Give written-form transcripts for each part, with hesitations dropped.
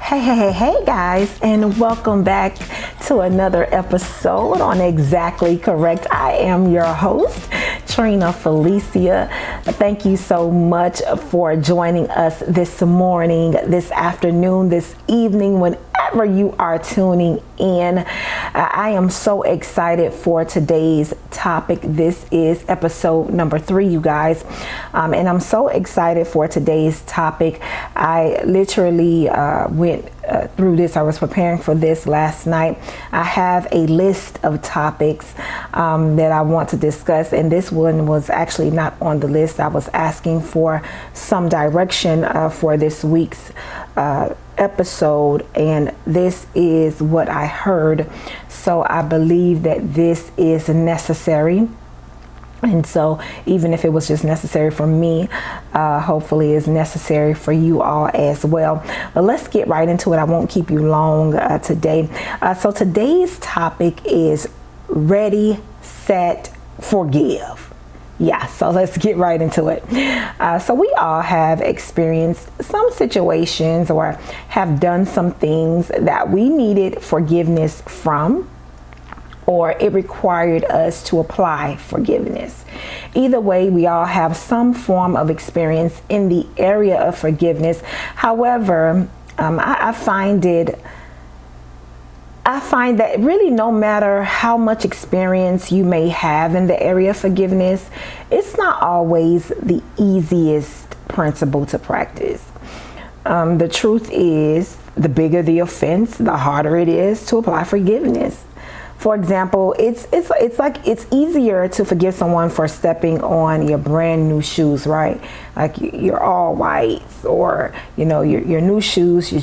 Hey guys, and welcome back to another episode on Exactly Correct. I am your host, Trina Felicia. Thank you so much for joining us this morning, this afternoon, this evening, whenever you are tuning in. I am so excited for today's topic. This is episode number 3, you guys. And I'm so excited for today's topic. I literally went through this. I was preparing for this last night. I have a list of topics that I want to discuss, and this one was actually not on the list. I was asking for some direction for this week's episode, and this is what I heard. So I believe that this is necessary. And so even if it was just necessary for me, hopefully it's necessary for you all as well. But let's get right into it. I won't keep you long today. So today's topic is ready, set, forgive. Yeah, so let's get right into it. So we all have experienced some situations or have done some things that we needed forgiveness from, or it required us to apply forgiveness. Either way, we all have some form of experience in the area of forgiveness. However, I find that really no matter how much experience you may have in the area of forgiveness, it's not always the easiest principle to practice. The truth is, the bigger the offense, the harder it is to apply forgiveness. For example, it's easier to forgive someone for stepping on your brand new shoes, right? Like you're all whites, or your new shoes you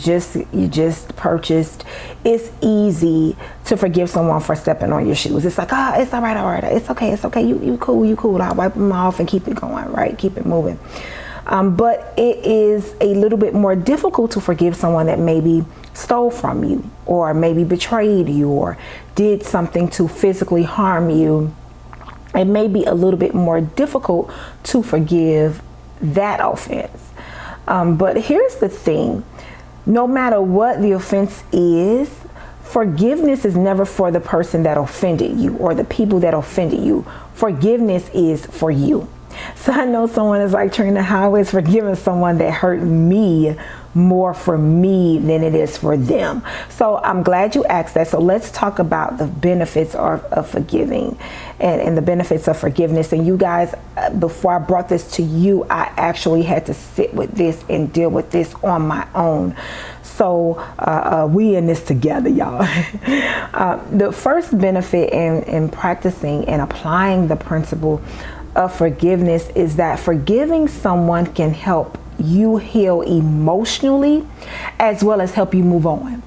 just purchased. It's easy to forgive someone for stepping on your shoes. It's like, it's all right, it's okay, you cool. I'll wipe them off and keep it going, right? Keep it moving. But it is a little bit more difficult to forgive someone that maybe stole from you, or maybe betrayed you, or did something to physically harm you. It may be a little bit more difficult to forgive that offense. But here's the thing. No matter what the offense is, forgiveness is never for the person that offended you or the people that offended you. Forgiveness is for you. So I know someone is like, Trina, how is forgiving someone that hurt me more for me than it is for them? So I'm glad you asked that. So let's talk about the benefits of forgiving and the benefits of forgiveness. And you guys, before I brought this to you, I actually had to sit with this and deal with this on my own. So we in this together, y'all. The first benefit in practicing and applying the principle of forgiveness is that forgiving someone can help you heal emotionally as well as help you move on.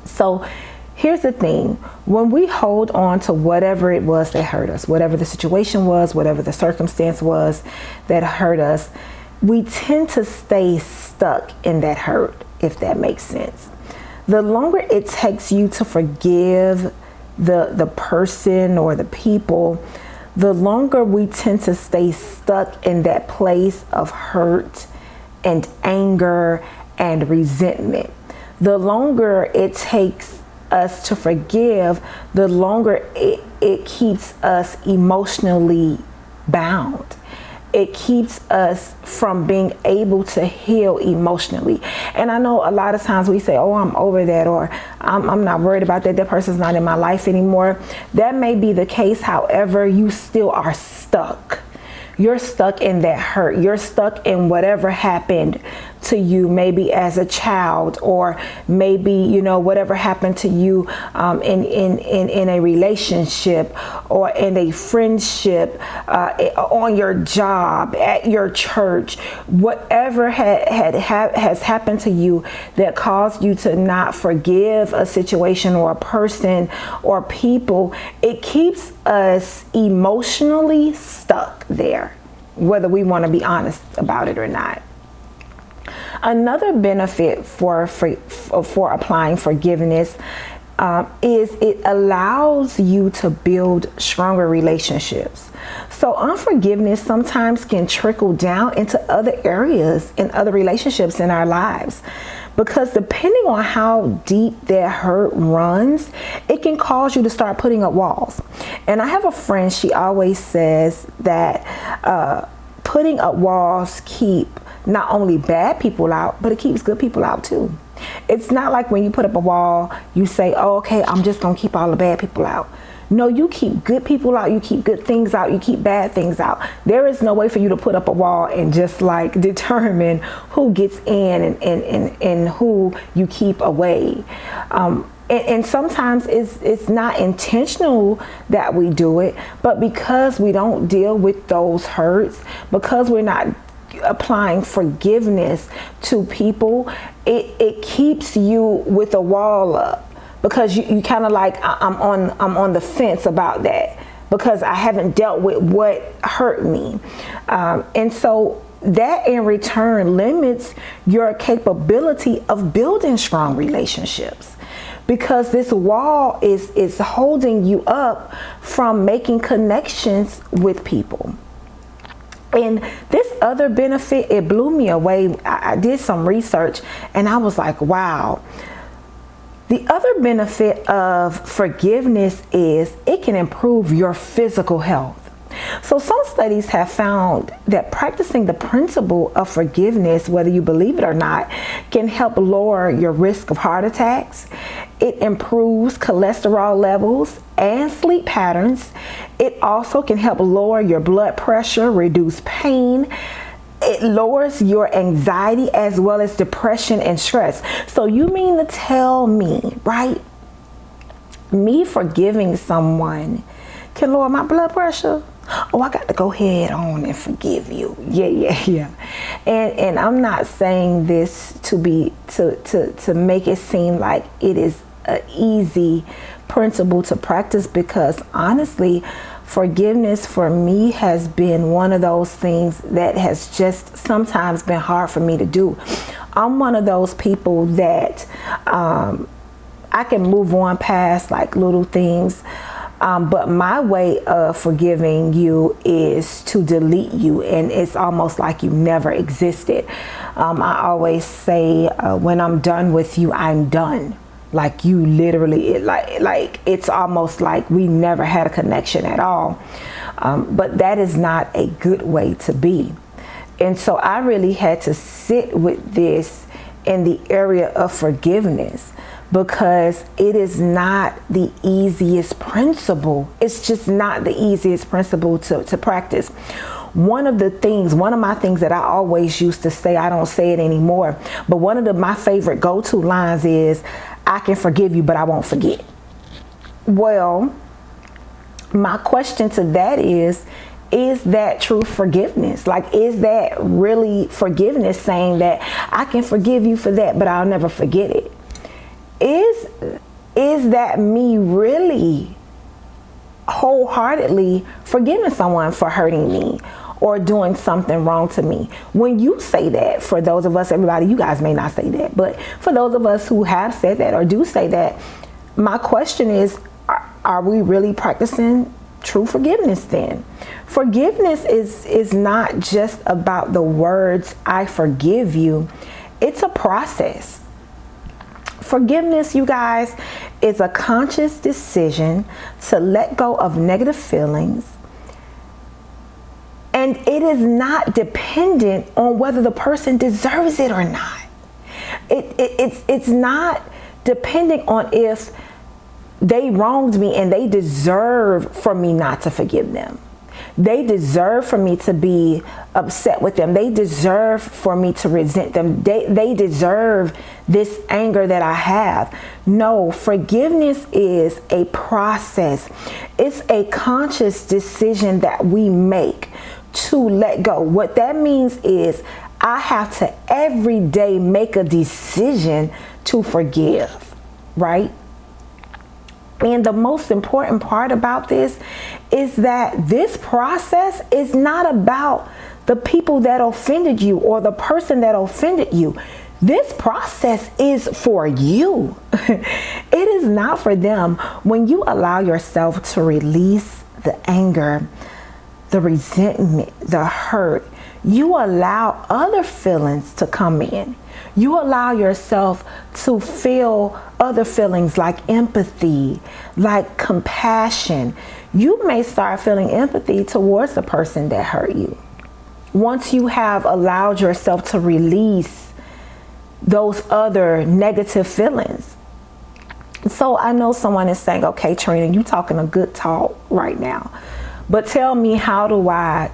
So here's the thing. When we hold on to whatever it was that hurt us, whatever the situation was, whatever the circumstance was that hurt us, we tend to stay stuck in that hurt, if that makes sense. The longer it takes you to forgive the person or the people, the longer we tend to stay stuck in that place of hurt and anger and resentment. The longer it takes us to forgive, the longer it keeps us emotionally bound. It keeps us from being able to heal emotionally. And I know a lot of times we say, I'm over that, or I'm not worried about that. That person's not in my life anymore. That may be the case. However, you still are stuck. You're stuck in that hurt. You're stuck in whatever happened to you, maybe as a child, or maybe, whatever happened to you in a relationship or in a friendship, on your job, at your church, whatever has happened to you that caused you to not forgive a situation or a person or people. It keeps us emotionally stuck there, whether we want to be honest about it or not. Another benefit for applying forgiveness is it allows you to build stronger relationships. So unforgiveness sometimes can trickle down into other areas in other relationships in our lives. because depending on how deep that hurt runs, it can cause you to start putting up walls. And I have a friend, she always says that putting up walls keep not only bad people out, but it keeps good people out too. It's not like when you put up a wall, you say, oh, okay, I'm just gonna keep all the bad people out. No, you keep good people out, you keep good things out, you keep bad things out. There is no way for you to put up a wall and just like determine who gets in and who you keep away. And sometimes it's not intentional that we do it, but because we don't deal with those hurts, because we're not applying forgiveness to people, it keeps you with a wall up. Because you kind of like, I'm on the fence about that because I haven't dealt with what hurt me. And so that in return limits your capability of building strong relationships, because this wall is holding you up from making connections with people. And this other benefit, it blew me away. I did some research and I was like, wow. The other benefit of forgiveness is it can improve your physical health. So some studies have found that practicing the principle of forgiveness, whether you believe it or not, can help lower your risk of heart attacks. It improves cholesterol levels and sleep patterns. It also can help lower your blood pressure, reduce pain. It lowers your anxiety as well as depression and stress. So you mean to tell me, right? Me forgiving someone can lower my blood pressure? Oh, I got to go ahead on and forgive you. Yeah. And I'm not saying this to make it seem like it is an easy principle to practice, because honestly, forgiveness for me has been one of those things that has just sometimes been hard for me to do. I'm one of those people that I can move on past like little things. But my way of forgiving you is to delete you, and it's almost like you never existed. I always say when I'm done with you, I'm done. Like you literally, like it's almost like we never had a connection at all. But that is not a good way to be. And so I really had to sit with this in the area of forgiveness, because it is not the easiest principle. It's just not the easiest principle to practice. One of my things that I always used to say, I don't say it anymore, but one of my favorite go-to lines is, I can forgive you, but I won't forget. Well, my question to that is that true forgiveness? Like, is that really forgiveness, saying that I can forgive you for that, but I'll never forget it? Is that me really wholeheartedly forgiving someone for hurting me or doing something wrong to me? When you say that, for those of us, everybody, you guys may not say that, but for those of us who have said that or do say that, my question is, are we really practicing true forgiveness then? Forgiveness is not just about the words, I forgive you. It's a process. Forgiveness, you guys, is a conscious decision to let go of negative feelings. And it is not dependent on whether the person deserves it or not. It's not dependent on if they wronged me and they deserve for me not to forgive them. They deserve for me to be upset with them. They deserve for me to resent them. They deserve this anger that I have. No, forgiveness is a process. It's a conscious decision that we make to let go. What that means is I have to every day make a decision to forgive, right? And the most important part about this is that this process is not about the people that offended you or the person that offended you. This process is for you. It is not for them. When you allow yourself to release the anger, the resentment, the hurt, you allow other feelings to come in. You allow yourself to feel other feelings like empathy, like compassion. You may start feeling empathy towards the person that hurt you. Once you have allowed yourself to release those other negative feelings. So I know someone is saying, okay, Trina, you talking a good talk right now. But tell me, how do I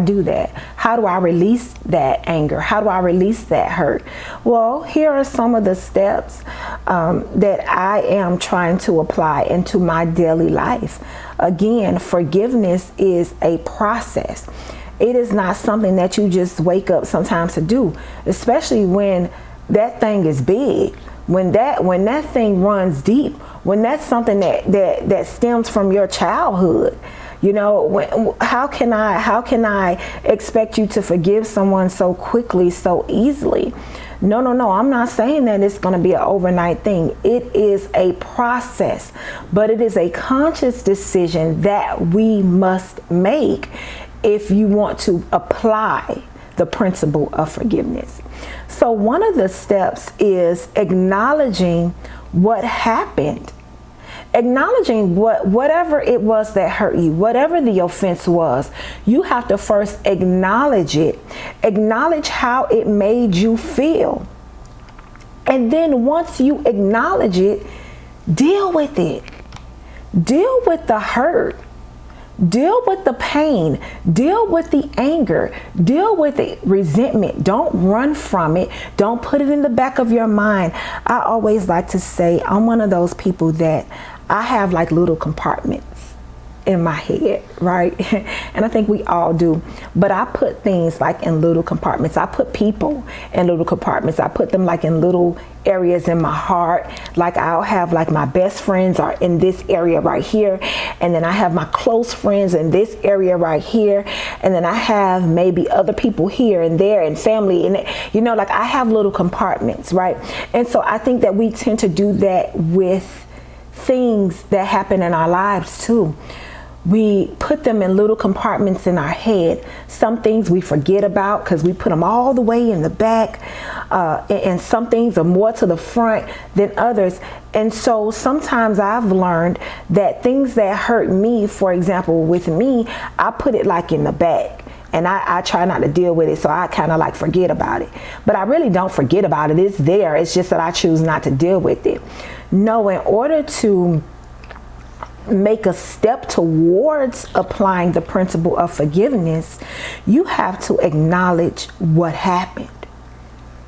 do that? How do I release that anger? How do I release that hurt? Well, here are some of the steps that I am trying to apply into my daily life. Again, forgiveness is a process. It is not something that you just wake up sometimes to do, especially when that thing is big. When that thing runs deep, when that's something that stems from your childhood. You know, how can I expect you to forgive someone so quickly, so easily? No. I'm not saying that it's going to be an overnight thing. It is a process, but it is a conscious decision that we must make if you want to apply the principle of forgiveness. So one of the steps is acknowledging what happened. Acknowledging whatever it was that hurt you, whatever the offense was, you have to first acknowledge it. Acknowledge how it made you feel. And then once you acknowledge it, deal with it. Deal with the hurt. Deal with the pain. Deal with the anger. Deal with the resentment. Don't run from it. Don't put it in the back of your mind. I always like to say I'm one of those people that I have like little compartments in my head, right? And I think we all do. But I put things like in little compartments. I put people in little compartments. I put them like in little areas in my heart. Like I'll have like my best friends are in this area right here. And then I have my close friends in this area right here. And then I have maybe other people here and there and family. And, you know, like I have little compartments, right? And so I think that we tend to do that with things that happen in our lives too. We put them in little compartments in our head. Some things we forget about because we put them all the way in the back, and some things are more to the front than others. And so sometimes I've learned that things that hurt me, for example, with me, I put it like in the back. And I try not to deal with it, so I kind of like forget about it. But I really don't forget about it. It's there. It's just that I choose not to deal with it. No, in order to make a step towards applying the principle of forgiveness, you have to acknowledge what happened.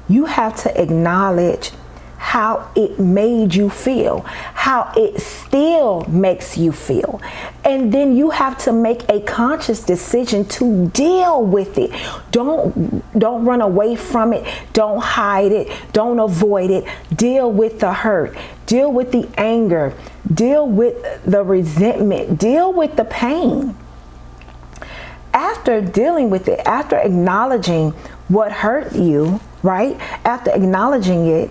You have to acknowledge how it made you feel, how it still makes you feel. And then you have to make a conscious decision to deal with it. Don't run away from it. Don't hide it. Don't avoid it. Deal with the hurt. Deal with the anger. Deal with the resentment. Deal with the pain. After dealing with it, after acknowledging what hurt you, right? After acknowledging it,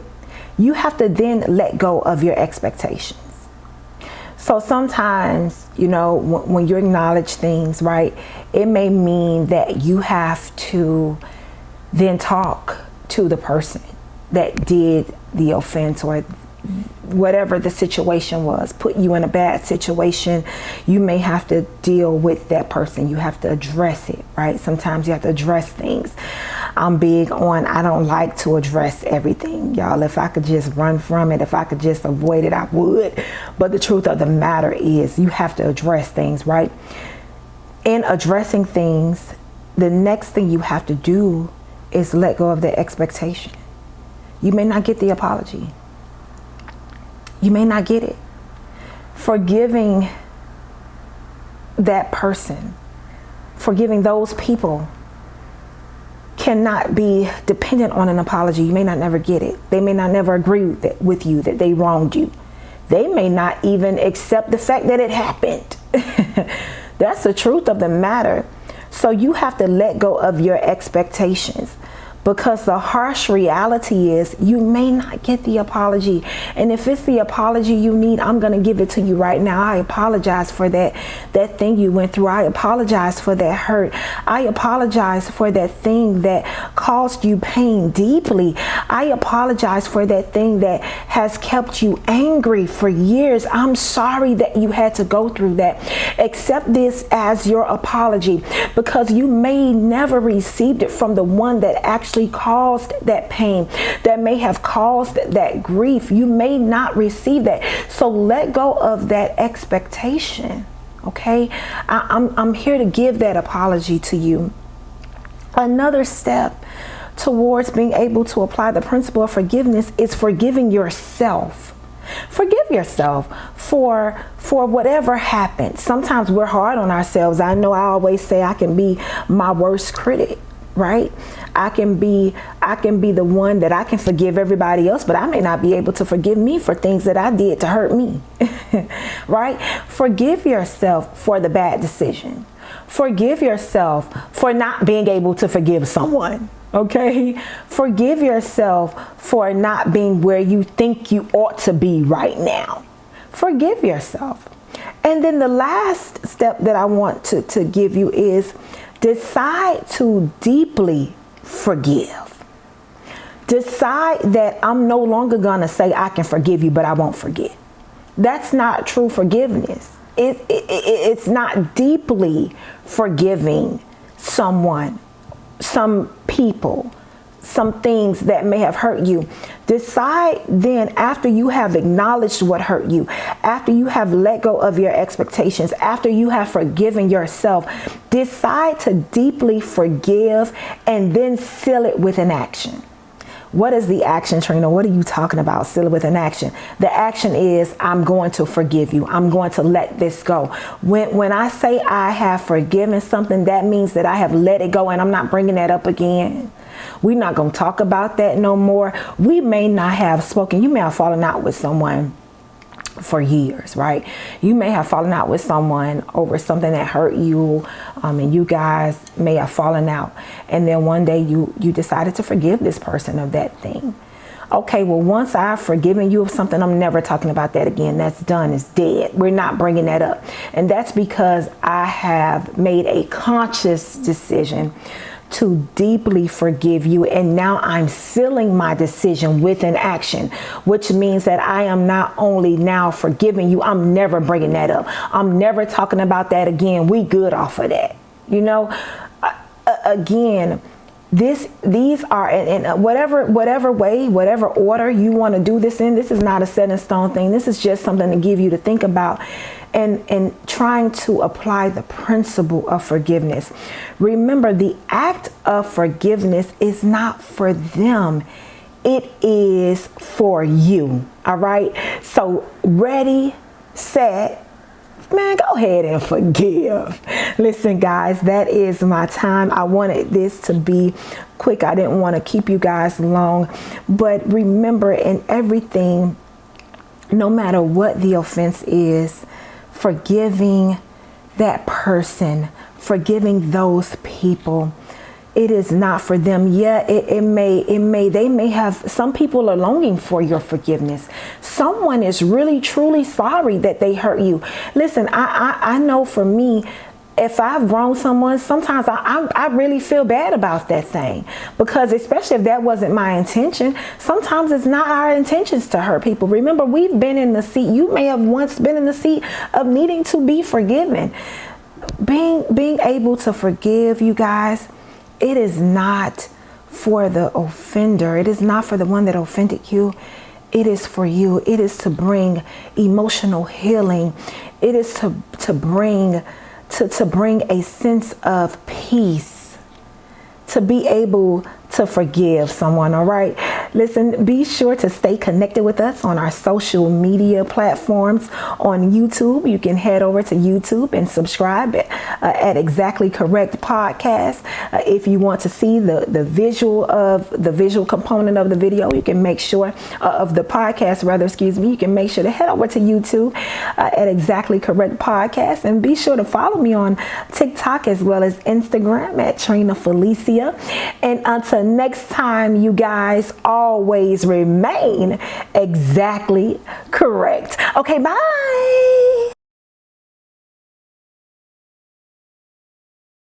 you have to then let go of your expectations. So sometimes, you know, when you acknowledge things, right, it may mean that you have to then talk to the person that did the offense or whatever the situation was, put you in a bad situation. You may have to deal with that person. You have to address it, right? Sometimes you have to address things. I'm big on, I don't like to address everything, y'all. If I could just run from it, if I could just avoid it, I would. But the truth of the matter is you have to address things, right? In addressing things, the next thing you have to do is let go of the expectation. You may not get the apology. You may not get it. Forgiving that person, forgiving those people cannot be dependent on an apology. You may not never get it. They may not never agree with you that they wronged you. They may not even accept the fact that it happened. That's the truth of the matter. So you have to let go of your expectations. because the harsh reality is you may not get the apology. And if it's the apology you need, I'm going to give it to you right now. I apologize for that thing you went through. I apologize for that hurt. I apologize for that thing that caused you pain deeply. I apologize for that thing that has kept you angry for years. I'm sorry that you had to go through that. Accept this as your apology, because you may never received it from the one that actually caused that pain, that may have caused that grief. You may not receive that. So let go of that expectation. Okay, I'm here to give that apology to you. Another step towards being able to apply the principle of forgiveness is forgiving yourself. Forgive yourself for whatever happened. Sometimes we're hard on ourselves. I know I always say I can be my worst critic, right? I can be the one that I can forgive everybody else, but I may not be able to forgive me for things that I did to hurt me, right? Forgive yourself for the bad decision. Forgive yourself for not being able to forgive someone. Okay? Forgive yourself for not being where you think you ought to be right now. Forgive yourself. And then the last step that I want to give you is decide to deeply forgive. Decide that I'm no longer going to say I can forgive you, but I won't forget. That's not true forgiveness. It's not deeply forgiving someone, some people, some things that may have hurt you. Decide then, after you have acknowledged what hurt you, after you have let go of your expectations, after you have forgiven yourself, decide to deeply forgive and then seal it with an action. What is the action, Trina? What are you talking about? Seal it with an action. The action is, I'm going to forgive you. I'm going to let this go. When I say I have forgiven something, that means that I have let it go and I'm not bringing that up again. We're not going to talk about that no more. We may not have spoken. You may have fallen out with someone for years, right? You may have fallen out with someone over something that hurt you, and you guys may have fallen out, and then one day you decided to forgive this person of that thing. Okay, well, once I've forgiven you of something, I'm never talking about that again. That's done. It's dead. We're not bringing that up. And that's because I have made a conscious decision to deeply forgive you. And now I'm sealing my decision with an action, which means that I am not only now forgiving you, I'm never bringing that up. I'm never talking about that again. We good off of that. You know, again, these are in whatever way, whatever order you want to do this in. This is not a set in stone thing. This is just something to give you to think about and trying to apply the principle of forgiveness. Remember, the act of forgiveness is not for them. It is for you. All right. So ready, set, man, go ahead and forgive. Listen, guys, that is my time. I wanted this to be quick. I didn't want to keep you guys long. But remember, in everything, no matter what the offense is, forgiving that person, forgiving those people, it is not for them. Yeah, they may have, some people are longing for your forgiveness. Someone is really, truly sorry that they hurt you. Listen, I know for me, if I've wronged someone, sometimes I really feel bad about that thing, because especially if that wasn't my intention, sometimes it's not our intentions to hurt people. Remember, we've been in the seat. You may have once been in the seat of needing to be forgiven. Being able to forgive, you guys, it is not for the offender. It is not for the one that offended you. It is for you. It is to bring emotional healing. It is to bring a sense of peace, to be able to forgive someone. All right. Listen, be sure to stay connected with us on our social media platforms. On YouTube, you can head over to YouTube and subscribe at Exactly Correct Podcast. If you want to see the visual component of the video, you can make sure of the podcast, you can make sure to head over to YouTube at Exactly Correct Podcast, and be sure to follow me on TikTok as well as Instagram at Trina Felicia. And until until next time, you guys, always remain exactly correct. Okay, bye.